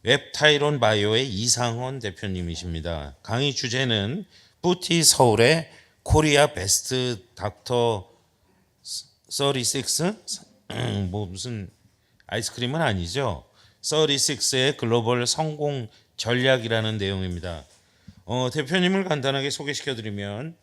웹타이론 바이오의 이상원 대표님이십니다. 강의 주제는 뿌티 서울의 코리아 베스트 닥터 36? 뭐 무슨 아이스크림은 아니죠. 36의 글로벌 성공 전략이라는 내용입니다. 대표님을 간단하게 소개시켜드리면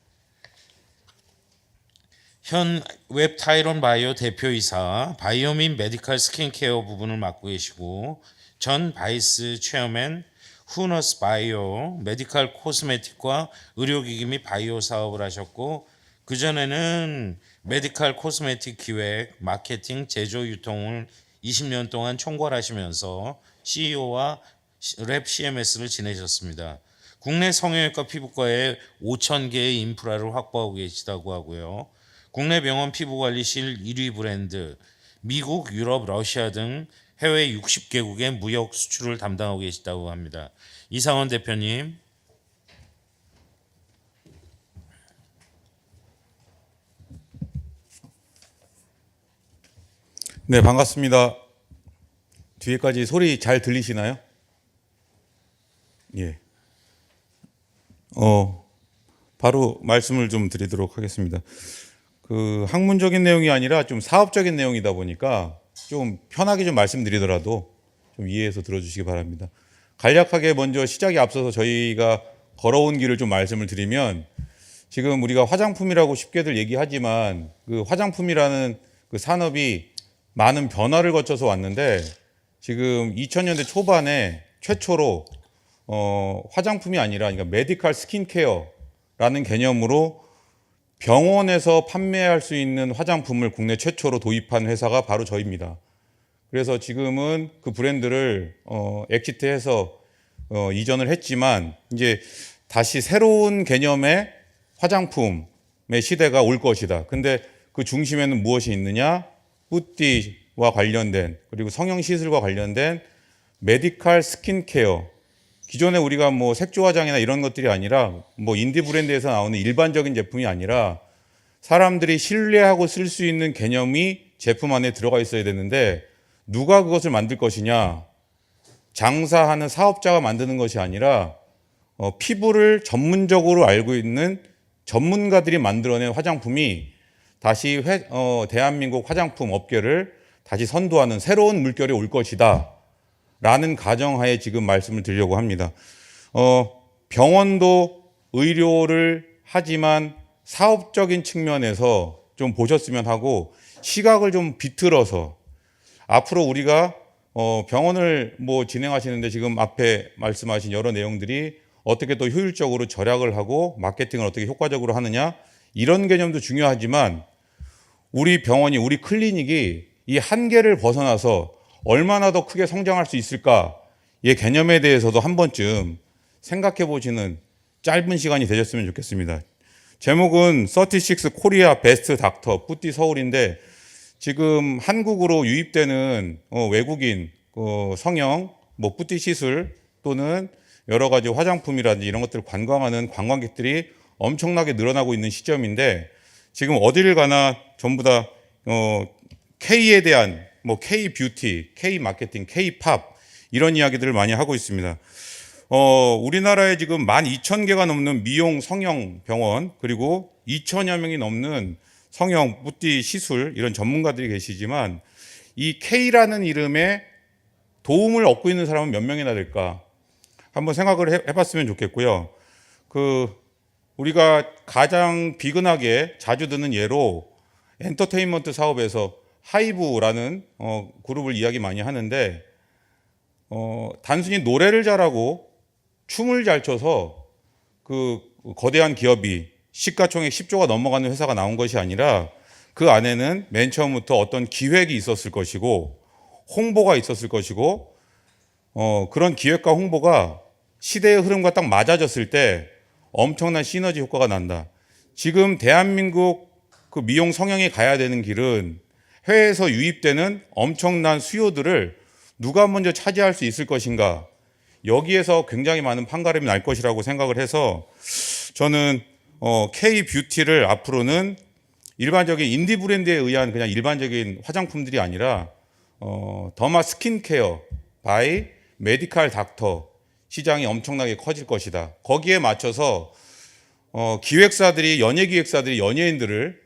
현 웹타이론 바이오 대표이사, 바이오민 메디컬 스킨케어 부분을 맡고 계시고 전 바이스 체어맨, 후너스 바이오, 메디컬 코스메틱과 의료기기 및 바이오 사업을 하셨고 그전에는 메디컬 코스메틱 기획, 마케팅, 제조, 유통을 20년 동안 총괄하시면서 CEO와 랩 CMS를 지내셨습니다. 국내 성형외과 피부과에 5,000개의 인프라를 확보하고 계시다고 하고요. 국내 병원 피부관리실 1위 브랜드, 미국, 유럽, 러시아 등 해외 60개국의 무역 수출을 담당하고 계시다고 합니다. 이상원 대표님. 네, 반갑습니다. 뒤에까지 소리 잘 들리시나요? 예. 바로 말씀을 좀 드리도록 하겠습니다. 그 학문적인 내용이 아니라 좀 사업적인 내용이다 보니까 좀 편하게 좀 말씀드리더라도 좀 이해해서 들어주시기 바랍니다. 간략하게 먼저 시작에 앞서서 저희가 걸어온 길을 좀 말씀을 드리면 지금 우리가 화장품이라고 쉽게들 얘기하지만 그 화장품이라는 그 산업이 많은 변화를 거쳐서 왔는데 지금 2000년대 초반에 최초로 화장품이 아니라 그러니까 메디컬 스킨케어라는 개념으로 병원에서 판매할 수 있는 화장품을 국내 최초로 도입한 회사가 바로 저희입니다. 그래서 지금은 그 브랜드를 엑시트해서 이전을 했지만 이제 다시 새로운 개념의 화장품의 시대가 올 것이다. 근데 그 중심에는 무엇이 있느냐? 뿌띠와 관련된 그리고 성형 시술과 관련된 메디컬 스킨케어. 기존에 우리가 뭐 색조 화장이나 이런 것들이 아니라 뭐 인디 브랜드에서 나오는 일반적인 제품이 아니라 사람들이 신뢰하고 쓸 수 있는 개념이 제품 안에 들어가 있어야 되는데 누가 그것을 만들 것이냐? 장사하는 사업자가 만드는 것이 아니라 피부를 전문적으로 알고 있는 전문가들이 만들어낸 화장품이 다시 대한민국 화장품 업계를 다시 선도하는 새로운 물결이 올 것이다 라는 가정하에 지금 말씀을 드리려고 합니다. 병원도 의료를 하지만 사업적인 측면에서 좀 보셨으면 하고 시각을 좀 비틀어서 앞으로 우리가 병원을 뭐 진행하시는데 지금 앞에 말씀하신 여러 내용들이 어떻게 또 효율적으로 절약을 하고 마케팅을 어떻게 효과적으로 하느냐 이런 개념도 중요하지만 우리 병원이 우리 클리닉이 이 한계를 벗어나서 얼마나 더 크게 성장할 수 있을까의 개념에 대해서도 한 번쯤 생각해 보시는 짧은 시간이 되셨으면 좋겠습니다. 제목은 36 코리아 베스트 닥터 뿌띠 서울인데 지금 한국으로 유입되는 외국인 성형, 뭐 뿌띠 시술 또는 여러 가지 화장품이라든지 이런 것들을 관광하는 관광객들이 엄청나게 늘어나고 있는 시점인데 지금 어디를 가나 전부 다 K에 대한 뭐 K 뷰티, K 마케팅, K 팝 이런 이야기들을 많이 하고 있습니다. 우리나라에 지금 12,000개가 넘는 미용 성형 병원 그리고 2,000여 명이 넘는 성형 뿌띠 시술 이런 전문가들이 계시지만 이 K라는 이름에 도움을 얻고 있는 사람은 몇 명이나 될까? 한번 생각을 해봤으면 좋겠고요. 우리가 가장 비근하게 자주 듣는 예로 엔터테인먼트 사업에서 하이브라는 그룹을 이야기 많이 하는데 단순히 노래를 잘하고 춤을 잘 춰서 그 거대한 기업이 시가총액 10조가 넘어가는 회사가 나온 것이 아니라 그 안에는 맨 처음부터 어떤 기획이 있었을 것이고 홍보가 있었을 것이고 그런 기획과 홍보가 시대의 흐름과 딱 맞아졌을 때 엄청난 시너지 효과가 난다. 지금 대한민국 그 미용 성형이 가야 되는 길은 해외에서 유입되는 엄청난 수요들을 누가 먼저 차지할 수 있을 것인가 여기에서 굉장히 많은 판가름이 날 것이라고 생각을 해서 저는 K-뷰티를 앞으로는 일반적인 인디 브랜드에 의한 그냥 일반적인 화장품들이 아니라 더마 스킨케어 바이 메디컬 닥터 시장이 엄청나게 커질 것이다. 거기에 맞춰서 기획사들이 연예인들을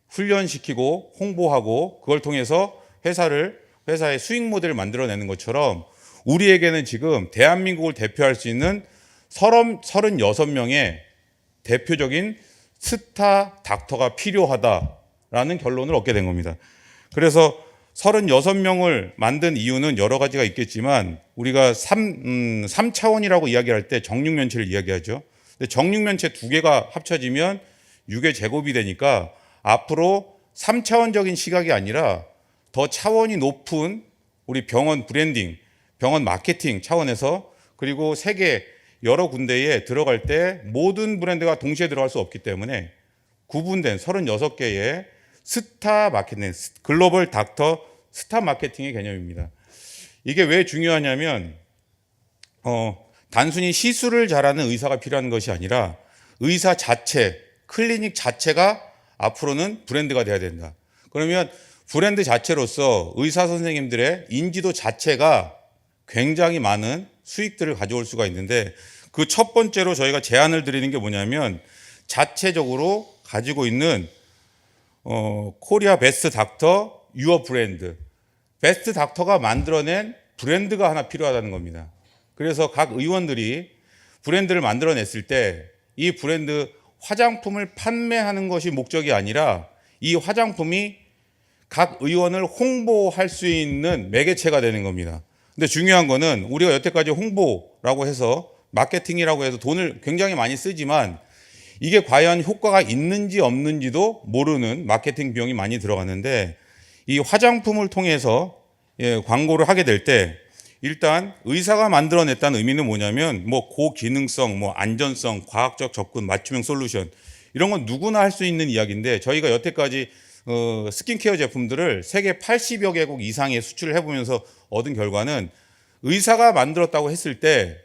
훈련시키고 홍보하고 그걸 통해서 회사의 수익 모델을 만들어내는 것처럼 우리에게는 지금 대한민국을 대표할 수 있는 36명의 대표적인 스타 닥터가 필요하다라는 결론을 얻게 된 겁니다. 그래서 36명을 만든 이유는 여러 가지가 있겠지만 우리가 3차원이라고 이야기할 때 정육면체를 이야기하죠. 근데 정육면체 두 개가 합쳐지면 6의 제곱이 되니까 앞으로 3차원적인 시각이 아니라 더 차원이 높은 우리 병원 브랜딩, 병원 마케팅 차원에서 그리고 세계 여러 군데에 들어갈 때 모든 브랜드가 동시에 들어갈 수 없기 때문에 구분된 36개의 스타 마케팅, 글로벌 닥터 스타 마케팅의 개념입니다. 이게 왜 중요하냐면 단순히 시술을 잘하는 의사가 필요한 것이 아니라 의사 자체, 클리닉 자체가 앞으로는 브랜드가 돼야 된다. 그러면 브랜드 자체로서 의사 선생님들의 인지도 자체가 굉장히 많은 수익들을 가져올 수가 있는데 그 첫 번째로 저희가 제안을 드리는 게 뭐냐면 자체적으로 가지고 있는 코리아 베스트 닥터 유어 브랜드, 베스트 닥터가 만들어낸 브랜드가 하나 필요하다는 겁니다. 그래서 각 의원들이 브랜드를 만들어냈을 때 이 브랜드 화장품을 판매하는 것이 목적이 아니라 이 화장품이 각 의원을 홍보할 수 있는 매개체가 되는 겁니다. 근데 중요한 거는 우리가 여태까지 홍보라고 해서 마케팅이라고 해서 돈을 굉장히 많이 쓰지만 이게 과연 효과가 있는지 없는지도 모르는 마케팅 비용이 많이 들어가는데 이 화장품을 통해서 광고를 하게 될 때 일단 의사가 만들어냈다는 의미는 뭐냐면 뭐 고기능성, 뭐 안전성, 과학적 접근, 맞춤형 솔루션 이런 건 누구나 할 수 있는 이야기인데 저희가 여태까지 스킨케어 제품들을 세계 80여 개국 이상에 수출을 해보면서 얻은 결과는 의사가 만들었다고 했을 때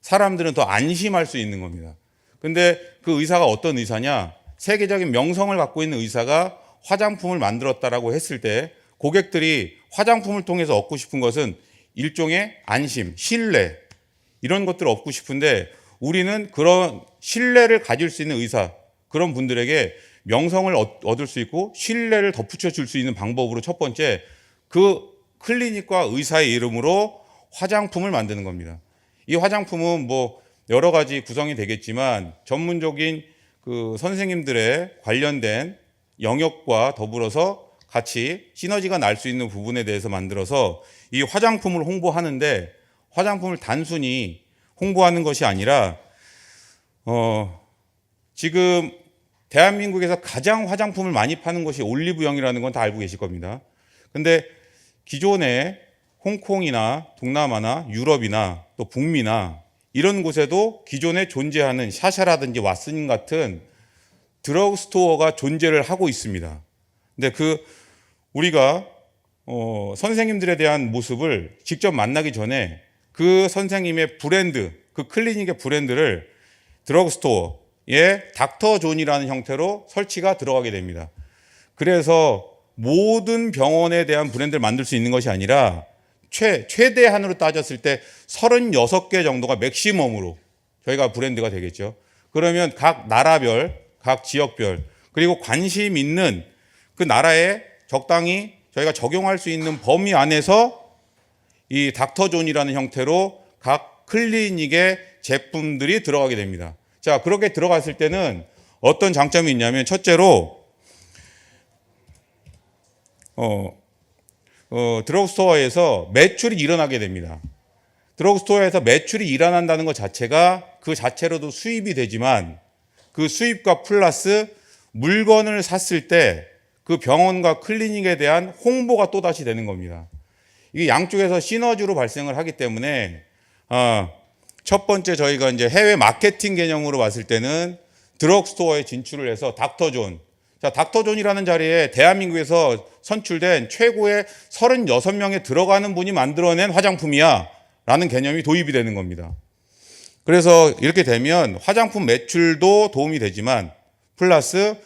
사람들은 더 안심할 수 있는 겁니다. 근데 그 의사가 어떤 의사냐? 세계적인 명성을 갖고 있는 의사가 화장품을 만들었다라고 했을 때 고객들이 화장품을 통해서 얻고 싶은 것은 일종의 안심, 신뢰 이런 것들을 얻고 싶은데 우리는 그런 신뢰를 가질 수 있는 의사 그런 분들에게 명성을 얻을 수 있고 신뢰를 덧붙여 줄 수 있는 방법으로 첫 번째 그 클리닉과 의사의 이름으로 화장품을 만드는 겁니다. 이 화장품은 뭐 여러 가지 구성이 되겠지만 전문적인 그 선생님들의 관련된 영역과 더불어서 같이 시너지가 날 수 있는 부분에 대해서 만들어서 이 화장품을 홍보하는데 화장품을 단순히 홍보하는 것이 아니라 지금 대한민국에서 가장 화장품을 많이 파는 것이 올리브영이라는 건 다 알고 계실 겁니다. 근데 기존에 홍콩이나 동남아나 유럽이나 또 북미나 이런 곳에도 기존에 존재하는 샤샤라든지 왓슨 같은 드러그스토어가 존재를 하고 있습니다. 근데 우리가 선생님들에 대한 모습을 직접 만나기 전에 그 선생님의 브랜드, 그 클리닉의 브랜드를 드러그스토어에 닥터존이라는 형태로 설치가 들어가게 됩니다. 그래서 모든 병원에 대한 브랜드를 만들 수 있는 것이 아니라 최대한으로 따졌을 때 36개 정도가 맥시멈으로 저희가 브랜드가 되겠죠. 그러면 각 나라별, 각 지역별, 그리고 관심 있는 그 나라에 적당히 저희가 적용할 수 있는 범위 안에서 이 닥터존이라는 형태로 각 클리닉의 제품들이 들어가게 됩니다. 자, 그렇게 들어갔을 때는 어떤 장점이 있냐면 첫째로 드러그스토어에서 매출이 일어나게 됩니다. 드러그스토어에서 매출이 일어난다는 것 자체가 그 자체로도 수입이 되지만 그 수입과 플러스 물건을 샀을 때 그 병원과 클리닉에 대한 홍보가 또다시 되는 겁니다. 이게 양쪽에서 시너지로 발생을 하기 때문에 첫 번째 저희가 이제 해외 마케팅 개념으로 봤을 때는 드러그스토어에 진출을 해서 닥터존. 자, 닥터존이라는 자리에 대한민국에서 선출된 최고의 36명에 들어가는 분이 만들어낸 화장품이야 라는 개념이 도입이 되는 겁니다. 그래서 이렇게 되면 화장품 매출도 도움이 되지만 플러스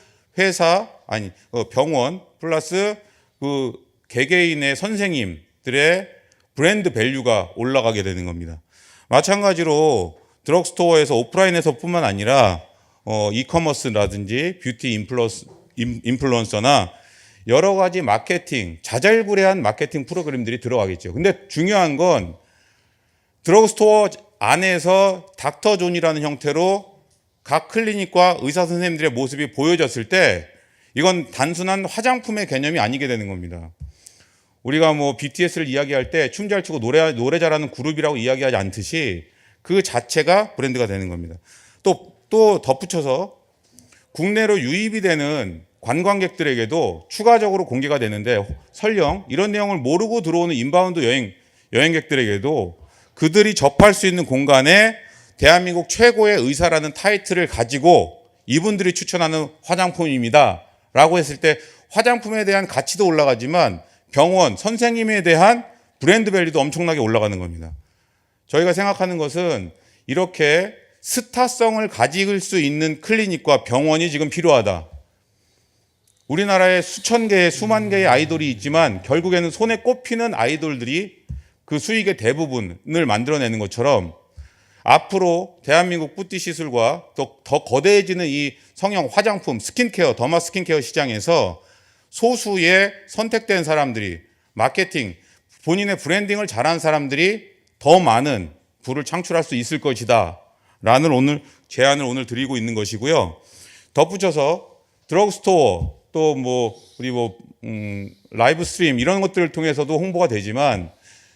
병원 플러스 그 개개인의 선생님들의 브랜드 밸류가 올라가게 되는 겁니다. 마찬가지로 드럭스토어에서 오프라인에서뿐만 아니라 이커머스라든지 뷰티 인플루언서나 여러 가지 마케팅, 자잘구레한 마케팅 프로그램들이 들어가겠죠. 근데 중요한 건 드럭스토어 안에서 닥터존이라는 형태로 각 클리닉과 의사 선생님들의 모습이 보여졌을 때 이건 단순한 화장품의 개념이 아니게 되는 겁니다. 우리가 뭐 BTS를 이야기할 때 춤 잘 추고 노래 잘하는 그룹이라고 이야기하지 않듯이 그 자체가 브랜드가 되는 겁니다. 또 덧붙여서 국내로 유입이 되는 관광객들에게도 추가적으로 공개가 되는데 설령 이런 내용을 모르고 들어오는 인바운드 여행객들에게도 그들이 접할 수 있는 공간에 대한민국 최고의 의사라는 타이틀을 가지고 이분들이 추천하는 화장품입니다 라고 했을 때 화장품에 대한 가치도 올라가지만 병원, 선생님에 대한 브랜드 밸류도 엄청나게 올라가는 겁니다. 저희가 생각하는 것은 이렇게 스타성을 가질 수 있는 클리닉과 병원이 지금 필요하다. 우리나라에 수천 개의 수만 개의 아이돌이 있지만 결국에는 손에 꼽히는 아이돌들이 그 수익의 대부분을 만들어내는 것처럼 앞으로 대한민국 뿌띠 시술과 더 거대해지는 이 성형 화장품, 스킨케어, 더마 스킨케어 시장에서 소수의 선택된 사람들이 마케팅, 본인의 브랜딩을 잘하는 사람들이 더 많은 부를 창출할 수 있을 것이다 라는 제안을 드리고 있는 것이고요. 덧붙여서 드럭스토어 또 우리 라이브 스트림 이런 것들을 통해서도 홍보가 되지만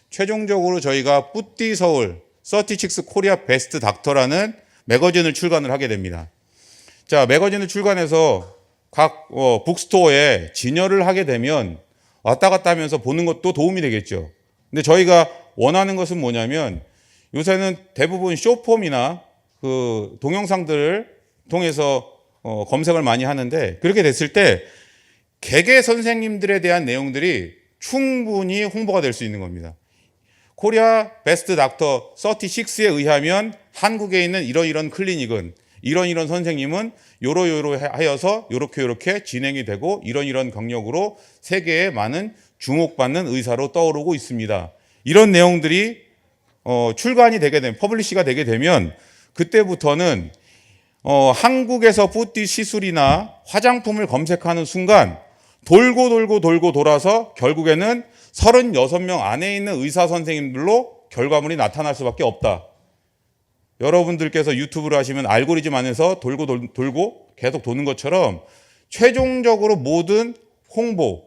최종적으로 저희가 뿌띠 서울 36 코리아 베스트 닥터라는 매거진을 출간을 하게 됩니다. 자, 매거진을 출간해서 각 북스토어에 진열을 하게 되면 왔다 갔다 하면서 보는 것도 도움이 되겠죠. 근데 저희가 원하는 것은 뭐냐면 요새는 대부분 쇼폼이나 그 동영상들을 통해서 검색을 많이 하는데 그렇게 됐을 때 개개 선생님들에 대한 내용들이 충분히 홍보가 될 수 있는 겁니다. 코리아 베스트 닥터 36에 의하면 한국에 있는 이런 클리닉은 이런 선생님은 요로 하여서 요렇게 진행이 되고 이런 경력으로 세계에 많은 주목받는 의사로 떠오르고 있습니다. 이런 내용들이 출간이 되게 되면 퍼블리시가 되게 되면 그때부터는 한국에서 뿌띠 시술이나 화장품을 검색하는 순간 돌고 돌아서 결국에는 36명 안에 있는 의사 선생님들로 결과물이 나타날 수밖에 없다. 여러분들께서 유튜브를 하시면 알고리즘 안에서 돌고 계속 도는 것처럼 최종적으로 모든 홍보,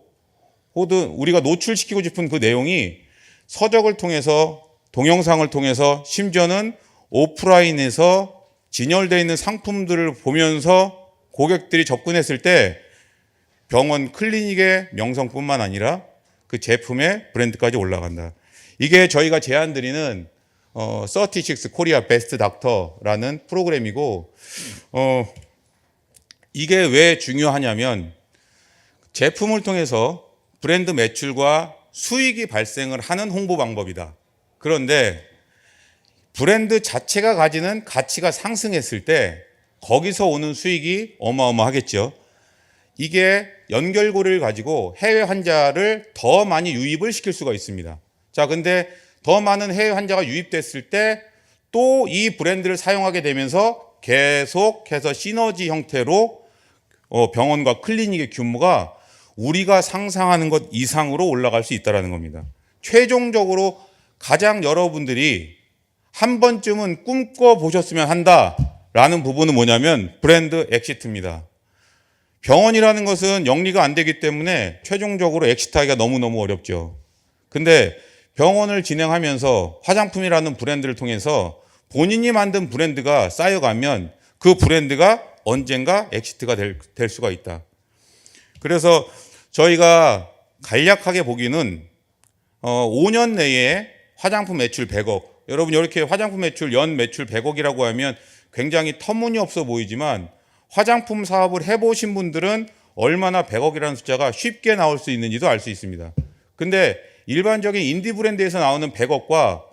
모든 우리가 노출시키고 싶은 그 내용이 서적을 통해서 동영상을 통해서 심지어는 오프라인에서 진열되어 있는 상품들을 보면서 고객들이 접근했을 때 병원 클리닉의 명성뿐만 아니라 그 제품의 브랜드까지 올라간다. 이게 저희가 제안드리는 36 코리아 베스트 닥터라는 프로그램이고 이게 왜 중요하냐면 제품을 통해서 브랜드 매출과 수익이 발생을 하는 홍보 방법이다. 그런데 브랜드 자체가 가지는 가치가 상승했을 때 거기서 오는 수익이 어마어마하겠죠. 이게 연결고리를 가지고 해외 환자를 더 많이 유입을 시킬 수가 있습니다. 자, 근데 더 많은 해외 환자가 유입됐을 때 또 이 브랜드를 사용하게 되면서 계속해서 시너지 형태로 병원과 클리닉의 규모가 우리가 상상하는 것 이상으로 올라갈 수 있다는 겁니다. 최종적으로 가장 여러분들이 한 번쯤은 꿈꿔보셨으면 한다라는 부분은 뭐냐면 브랜드 엑시트입니다. 병원이라는 것은 영리가 안 되기 때문에 최종적으로 엑시트하기가 너무너무 어렵죠. 근데 병원을 진행하면서 화장품이라는 브랜드를 통해서 본인이 만든 브랜드가 쌓여가면 그 브랜드가 언젠가 엑시트가 될 수가 있다. 그래서 저희가 간략하게 보기는 5년 내에 화장품 매출 100억. 여러분 이렇게 화장품 매출 연 매출 100억이라고 하면 굉장히 터무니없어 보이지만 화장품 사업을 해보신 분들은 얼마나 100억이라는 숫자가 쉽게 나올 수 있는지도 알 수 있습니다. 근데 일반적인 인디 브랜드에서 나오는 100억과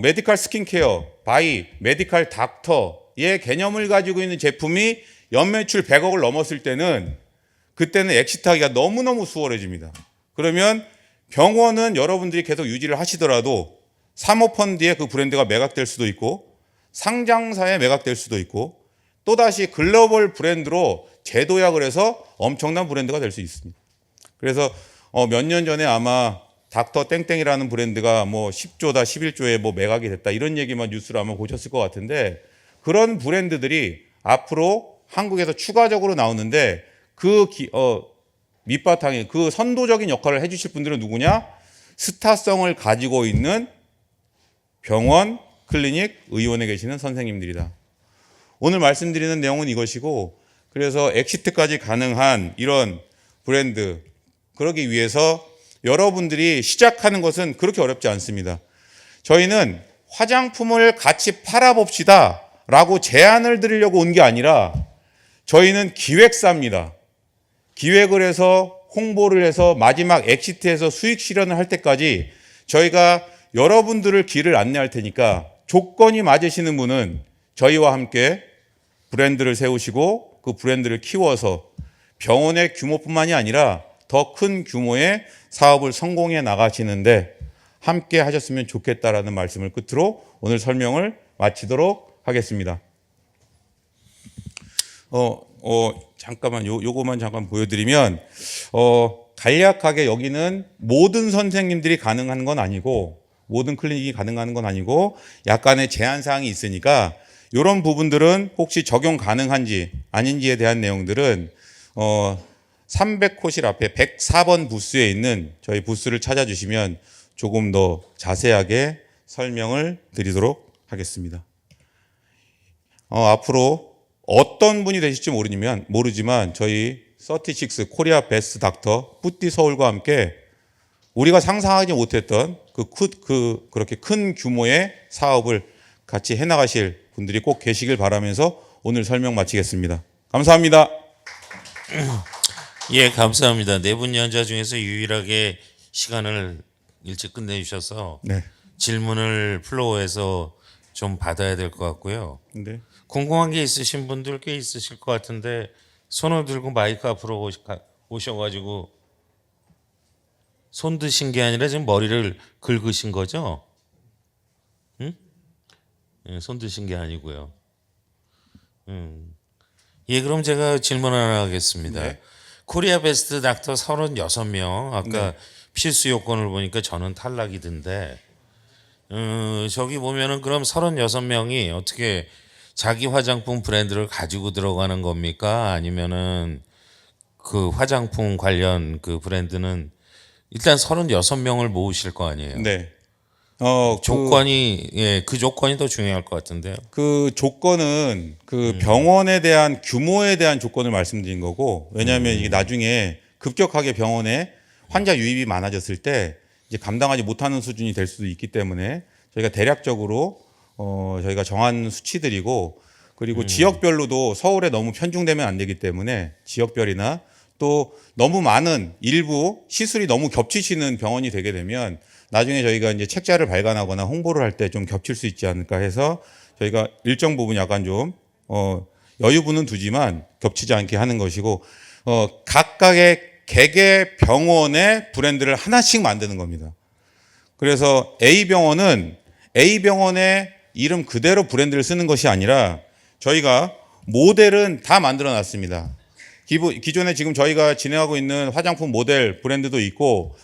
메디컬 스킨케어, 바이, 메디컬 닥터의 개념을 가지고 있는 제품이 연매출 100억을 넘었을 때는 그때는 엑시트하기가 너무너무 수월해집니다. 그러면 병원은 여러분들이 계속 유지를 하시더라도 사모펀드에 그 브랜드가 매각될 수도 있고 상장사에 매각될 수도 있고 또다시 글로벌 브랜드로 재도약을 해서 엄청난 브랜드가 될 수 있습니다. 그래서 몇 년 전에 아마 닥터 땡땡이라는 브랜드가 뭐 10조다 11조에 뭐 매각이 됐다 이런 얘기만 뉴스로 아마 보셨을 것 같은데 그런 브랜드들이 앞으로 한국에서 추가적으로 나오는데 그 밑바탕에 그 선도적인 역할을 해주실 분들은 누구냐? 스타성을 가지고 있는 병원, 클리닉, 의원에 계시는 선생님들이다. 오늘 말씀드리는 내용은 이것이고 그래서 엑시트까지 가능한 이런 브랜드 그러기 위해서 여러분들이 시작하는 것은 그렇게 어렵지 않습니다. 저희는 화장품을 같이 팔아봅시다 라고 제안을 드리려고 온 게 아니라 저희는 기획사입니다. 기획을 해서 홍보를 해서 마지막 엑시트에서 수익 실현을 할 때까지 저희가 여러분들을 길을 안내할 테니까 조건이 맞으시는 분은 저희와 함께 브랜드를 세우시고 그 브랜드를 키워서 병원의 규모뿐만이 아니라 더 큰 규모의 사업을 성공해 나가시는데 함께 하셨으면 좋겠다라는 말씀을 끝으로 오늘 설명을 마치도록 하겠습니다. 잠깐만 요거만 잠깐 보여드리면 간략하게 여기는 모든 선생님들이 가능한 건 아니고 모든 클리닉이 가능한 건 아니고 약간의 제한 사항이 있으니까 이런 부분들은 혹시 적용 가능한지 아닌지에 대한 내용들은 300호실 앞에 104번 부스에 있는 저희 부스를 찾아주시면 조금 더 자세하게 설명을 드리도록 하겠습니다. 앞으로 어떤 분이 되실지 모르지만 저희 36 코리아 베스트 닥터 뿌띠 서울과 함께 우리가 상상하지 못했던 그렇게 큰 규모의 사업을 같이 해나가실 분들이 꼭 계시길 바라면서 오늘 설명 마치겠습니다. 감사합니다. 예, 감사합니다. 네 분 연자 중에서 유일하게 시간을 일찍 끝내주셔서 네. 질문을 플로어에서 좀 받아야 될 것 같고요. 네. 궁금한 게 있으신 분들 꽤 있으실 것 같은데 손을 들고 마이크 앞으로 오셔가지고 손 드신 게 아니라 지금 머리를 긁으신 거죠? 응? 예, 손 드신 게 아니고요. 예, 그럼 제가 질문 하나 하겠습니다. 네. 코리아 베스트 닥터 36명 아까 네. 필수 요건을 보니까 저는 탈락이던데 저기 보면은 그럼 36명이 어떻게 자기 화장품 브랜드를 가지고 들어가는 겁니까? 아니면은 그 화장품 관련 그 브랜드는 일단 36명을 모으실 거 아니에요? 네. 조건이 그 조건이 더 중요할 것 같은데요. 그 조건은 그 병원에 대한 규모에 대한 조건을 말씀드린 거고 왜냐하면 이게 나중에 급격하게 병원에 환자 유입이 많아졌을 때 이제 감당하지 못하는 수준이 될 수도 있기 때문에 저희가 대략적으로 저희가 정한 수치들이고 그리고 지역별로도 서울에 너무 편중되면 안 되기 때문에 지역별이나 또 너무 많은 일부 시술이 너무 겹치시는 병원이 되게 되면 나중에 저희가 이제 책자를 발간하거나 홍보를 할 때 좀 겹칠 수 있지 않을까 해서 저희가 일정 부분 약간 좀 여유분은 두지만 겹치지 않게 하는 것이고 각각의 개개 병원의 브랜드를 하나씩 만드는 겁니다. 그래서 A병원은 A병원의 이름 그대로 브랜드를 쓰는 것이 아니라 저희가 모델은 다 만들어 놨습니다. 기존에 지금 저희가 진행하고 있는 화장품 모델 브랜드도 있고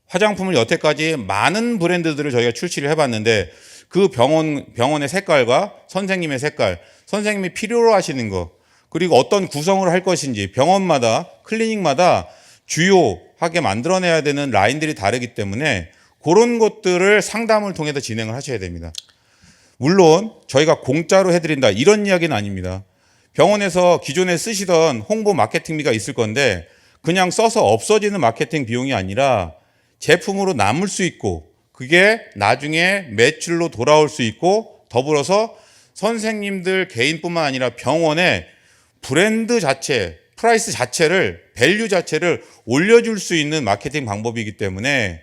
화장품을 여태까지 많은 브랜드들을 저희가 출시를 해봤는데 그 병원의 색깔과 선생님의 색깔, 선생님이 필요로 하시는 거 그리고 어떤 구성을 할 것인지 병원마다 클리닉마다 주요하게 만들어내야 되는 라인들이 다르기 때문에 그런 것들을 상담을 통해서 진행을 하셔야 됩니다. 물론 저희가 공짜로 해드린다 이런 이야기는 아닙니다. 병원에서 기존에 쓰시던 홍보 마케팅비가 있을 건데 그냥 써서 없어지는 마케팅 비용이 아니라 제품으로 남을 수 있고 그게 나중에 매출로 돌아올 수 있고 더불어서 선생님들 개인뿐만 아니라 병원의 브랜드 자체, 프라이스 자체를 밸류 자체를 올려줄 수 있는 마케팅 방법이기 때문에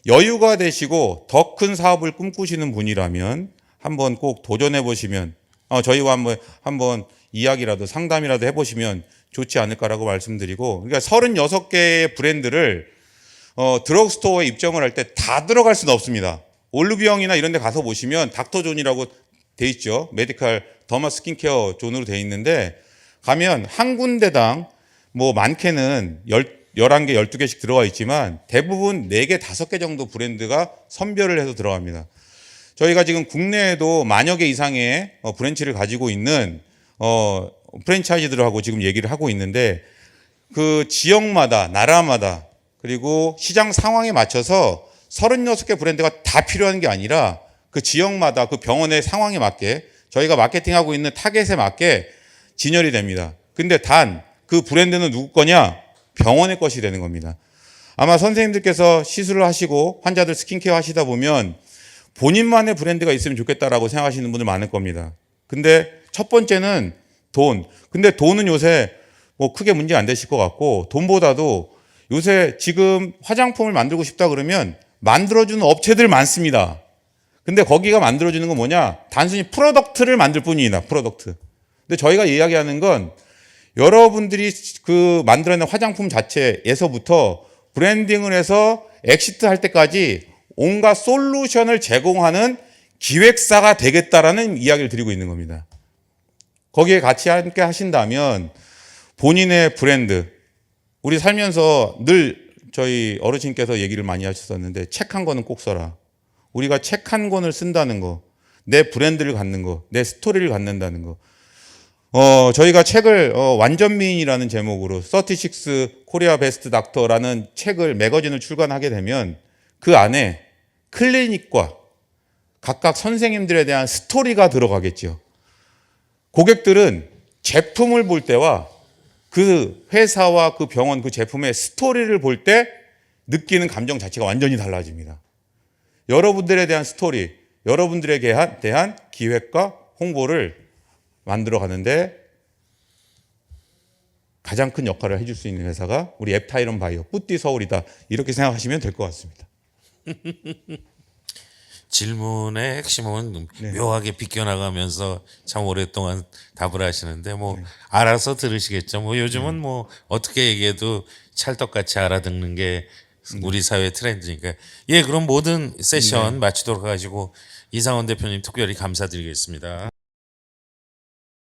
여유가 되시고 더 큰 사업을 꿈꾸시는 분이라면 한번 꼭 도전해 보시면 저희와 한번 이야기라도 상담이라도 해보시면 좋지 않을까라고 말씀드리고 그러니까 36개의 브랜드를 드럭스토어에 입점을 할 때 다 들어갈 수는 없습니다. 올루비영이나 이런 데 가서 보시면 닥터존이라고 돼 있죠. 메디칼 더마 스킨케어 존으로 돼 있는데 가면 한 군데당 뭐 많게는 11개, 12개씩 들어가 있지만 대부분 4개, 5개 정도 브랜드가 선별을 해서 들어갑니다. 저희가 지금 국내에도 만여 개 이상의 브랜치를 가지고 있는 프랜차이즈들하고 지금 얘기를 하고 있는데 그 지역마다, 나라마다 그리고 시장 상황에 맞춰서 36개 브랜드가 다 필요한 게 아니라 그 지역마다 그 병원의 상황에 맞게 저희가 마케팅하고 있는 타겟에 맞게 진열이 됩니다. 근데 단 그 브랜드는 누구 거냐? 병원의 것이 되는 겁니다. 아마 선생님들께서 시술을 하시고 환자들 스킨케어 하시다 보면 본인만의 브랜드가 있으면 좋겠다라고 생각하시는 분들 많을 겁니다. 근데 첫 번째는 돈. 근데 돈은 요새 뭐 크게 문제 안 되실 것 같고 돈보다도 요새 지금 화장품을 만들고 싶다 그러면 만들어주는 업체들 많습니다. 근데 거기가 만들어주는 건 뭐냐? 단순히 프로덕트를 만들 뿐이다. 프로덕트. 근데 저희가 이야기하는 건 여러분들이 그 만들어낸 화장품 자체에서부터 브랜딩을 해서 엑시트 할 때까지 온갖 솔루션을 제공하는 기획사가 되겠다라는 이야기를 드리고 있는 겁니다. 거기에 같이 함께 하신다면 본인의 브랜드, 우리 살면서 늘 저희 어르신께서 얘기를 많이 하셨었는데 책 한 권은 꼭 써라. 우리가 책 한 권을 쓴다는 거, 내 브랜드를 갖는 거, 내 스토리를 갖는다는 거. 저희가 책을 완전미인이라는 제목으로 36 코리아 베스트 닥터라는 책을 매거진을 출간하게 되면 그 안에 클리닉과 각각 선생님들에 대한 스토리가 들어가겠죠. 고객들은 제품을 볼 때와 그 회사와 그 병원 그 제품의 스토리를 볼 때 느끼는 감정 자체가 완전히 달라집니다. 여러분들에 대한 스토리, 여러분들에게 대한 기획과 홍보를 만들어 가는데 가장 큰 역할을 해줄 수 있는 회사가 우리 앱타이런 바이오, 뿌띠 서울이다. 이렇게 생각하시면 될 것 같습니다. 질문의 핵심은 묘하게 비껴나가면서 참 오랫동안 답을 하시는데 뭐 알아서 들으시겠죠. 뭐 요즘은 뭐 어떻게 얘기해도 찰떡같이 알아듣는 게 우리 사회 트렌드니까. 예, 그럼 모든 세션 마치도록 하시고 이상원 대표님 특별히 감사드리겠습니다.